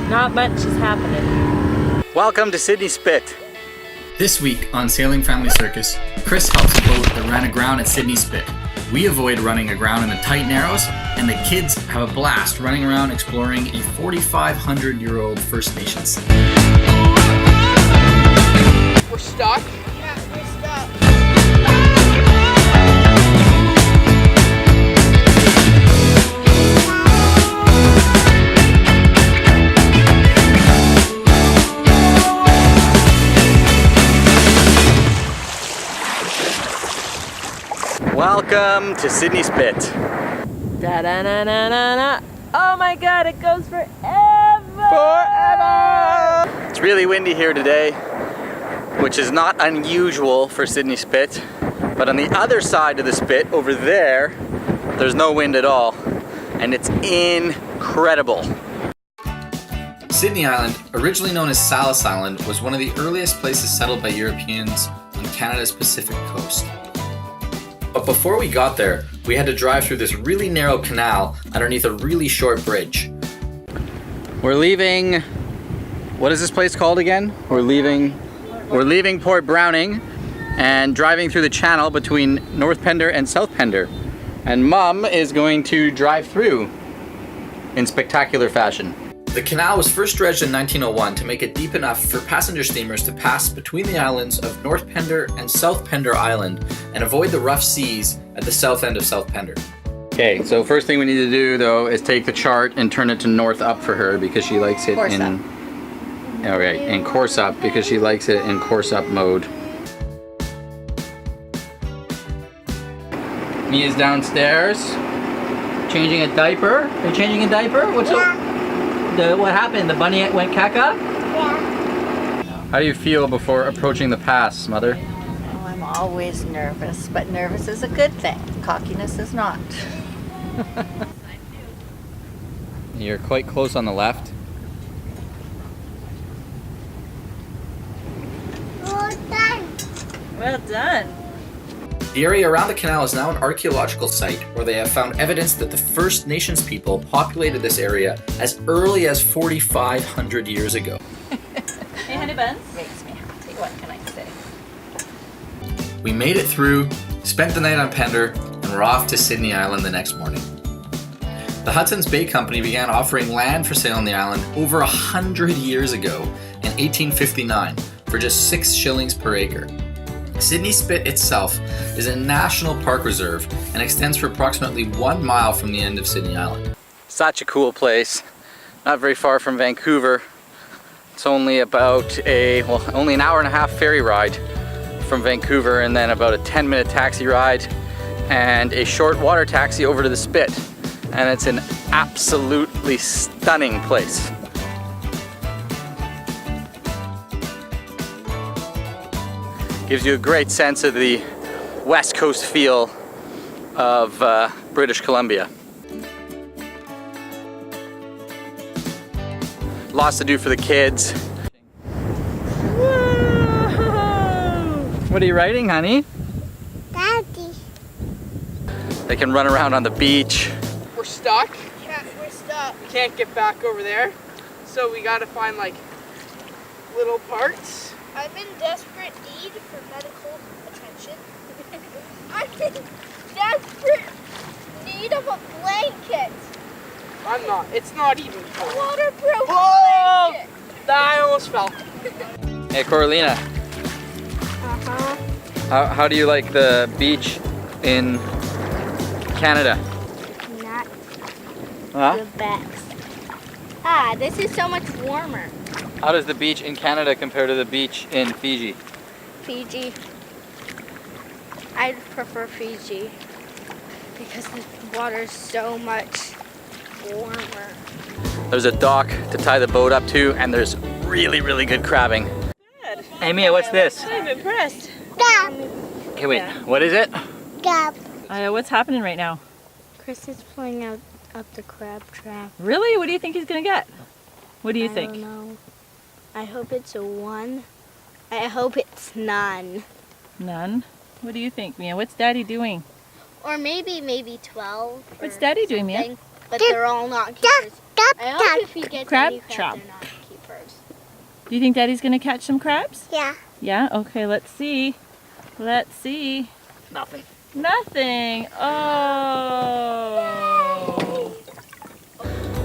Not much is happening. Welcome to Sidney Spit. This week on Sailing Family Circus, Chris helps a boat that ran aground at Sidney Spit. We avoid running aground in the tight narrows, and the kids have a blast running around exploring a 4,500-year-old First Nations. We're stuck? Yeah, we're stuck. Welcome to Sidney Spit. Da da na na na na. Oh my god, it goes forever! Forever! It's really windy here today, which is not unusual for Sidney Spit. But on the other side of the spit, over there, there's no wind at all. And it's incredible. Sidney Island, originally known as Salis Island, was one of the earliest places settled by Europeans on Canada's Pacific coast. But before we got there, we had to drive through this really narrow canal underneath a really short bridge. We're leaving, what is this place called again? We're leaving Port Browning and driving through the channel between North Pender and South Pender. And Mom is going to drive through in spectacular fashion. The canal was first dredged in 1901 to make it deep enough for passenger steamers to pass between the islands of North Pender and South Pender Island and avoid the rough seas at the south end of South Pender. Okay, so first thing we need to do though is take the chart and turn it to north up for her because she likes it in course up because she likes it in course up mode. Mia's downstairs changing a diaper. Are you changing a diaper? What happened? The bunny went caca? Yeah. How do you feel before approaching the pass, Mother? Oh, I'm always nervous, but nervous is a good thing. Cockiness is not. You're quite close on the left. Well done. Well done. The area around the canal is now an archaeological site where they have found evidence that the First Nations people populated this area as early as 4,500 years ago. Hey, honey buns. Makes me happy. What can I say? We made it through, spent the night on Pender, and we're off to Sidney Island the next morning. The Hudson's Bay Company began offering land for sale on the island over 100 years ago in 1859 for just 6 shillings per acre. Sidney Spit itself is a national park reserve and extends for approximately 1 mile from the end of Sidney Island. Such a cool place. Not very far from Vancouver. It's only about only an hour and a half ferry ride from Vancouver, and then about a 10-minute taxi ride and a short water taxi over to the Spit. And it's an absolutely stunning place. Gives you a great sense of the West Coast feel of British Columbia. Lots to do for the kids. Whoa! What are you riding, honey? Daddy. They can run around on the beach. We're stuck. Yeah, we're stuck. We can't get back over there. So we gotta find like little parts. I'm in desperate need for medical attention. I'm in desperate need of a blanket. I'm not. It's not even cold. Waterproof Oh! blanket. I almost fell. Hey, Coralina, how do you like the beach in Canada? Not Huh? the best. Ah, this is so much warmer. How does the beach in Canada compare to the beach in Fiji? Fiji. I'd prefer Fiji because the water's so much warmer. There's a dock to tie the boat up to, and there's really, really good crabbing. Good. Hey Mia, what's this? I'm impressed. Gab. Okay, wait, Yeah. what is it? Gab. What's happening right now? Chris is pulling out up the crab trap. Really? What do you think he's gonna get? What do you I think? don't know. I hope it's a 1. I hope it's none. None. What do you think, Mia? What's Daddy doing? Or maybe 12. What's or Daddy doing, Mia? something, But they're all not keepers. I hope if he gets Crab any crabs, trap. they're not keepers. Do you think Daddy's gonna catch some crabs? Yeah. Yeah? Okay, let's see. Let's see. Nothing. Nothing. Oh.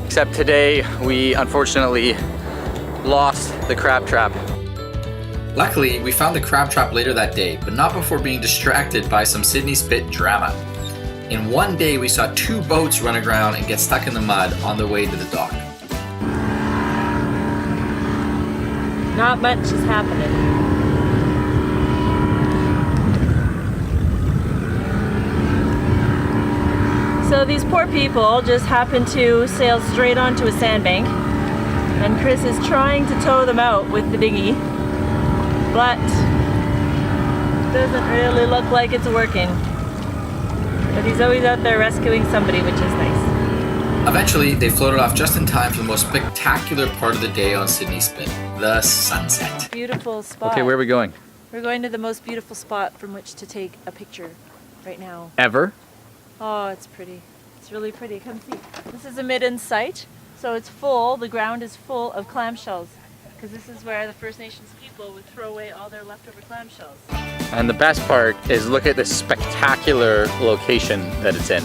Except today, we unfortunately lost the crab trap. Luckily, we found the crab trap later that day, but not before being distracted by some Sidney Spit drama. In one day, we saw 2 boats run aground and get stuck in the mud on their way to the dock. Not much is happening. So these poor people just happened to sail straight onto a sandbank, and Chris is trying to tow them out with the dinghy, but doesn't really look like it's working. But he's always out there rescuing somebody, which is nice. Eventually, they floated off just in time for the most spectacular part of the day on Sidney Spit, the sunset. Beautiful spot. Okay, where are we going? We're going to the most beautiful spot from which to take a picture right now. Ever? Oh, it's pretty. It's really pretty. Come see. This is a midden site, so it's full. The ground is full of clamshells, because this is where the First Nations people would throw away all their leftover clamshells. And the best part is look at this spectacular location that it's in.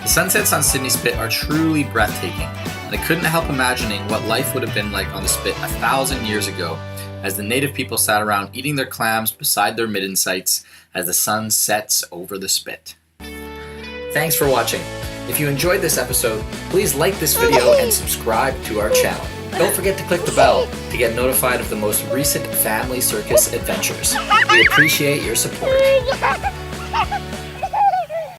The sunsets on Sidney Spit are truly breathtaking, and I couldn't help imagining what life would have been like on the Spit 1,000 years ago, as the native people sat around eating their clams beside their midden sites as the sun sets over the Spit. Thanks for watching. If you enjoyed this episode, please like this video and subscribe to our channel. Don't forget to click the bell to get notified of the most recent Family Circus adventures. We appreciate your support.